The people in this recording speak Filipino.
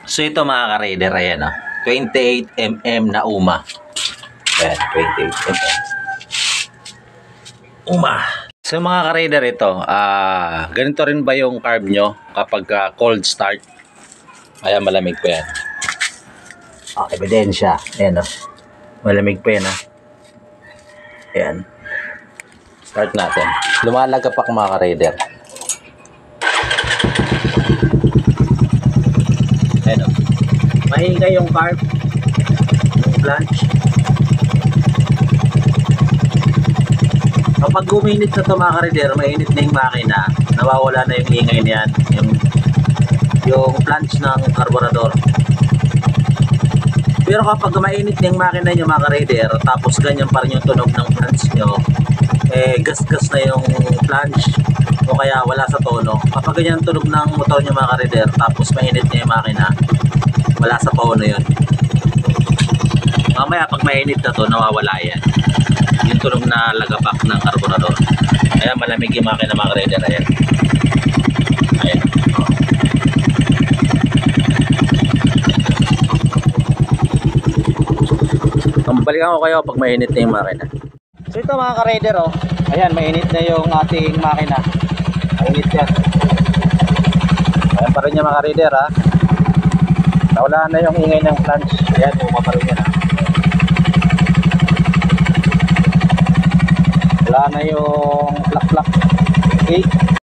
So ito mga ka-raider, ayan 28mm na UMA. Ayan, 28mm. UMA. So mga ka-raider, ito, ganito rin ba yung carb nyo kapag cold start? Ayan, malamig pa yan. Ebidensya. Ayan malamig pa yan Ayan. Start natin. Lumalagapak mga ka-raider. Ayan maingay yung carb, yung flange. Kapag uminit na ito mga ka-raider, mainit na yung makina, nawawala na yung ingay niyan, yung flange ng carburetor. Pero kapag mainit na yung makina nyo mga ka-raider, tapos ganyan pa rin yung tunog ng flange nyo, gas-gas na yung flange o kaya wala sa tono. Kapag ganyan tunog ng motor nyo mga ka-raider, tapos mainit na yung makina, wala sa tono yun. Mamaya pag mainit na to, nawawala yan, yung tunog na lagapak ng carburetor. Kaya malamig yung makina mga ka-raider. Ayan. Balikan ko kayo pag mainit na yung makina. So ito mga ka-raider ayan, mainit na yung ating makina. Mainit yan. Ayan pa rin yung mga ka-raider nawala na yung ingay ng flange. Ayan, UMA pa rin yan wala na yung flak-flak. Okay.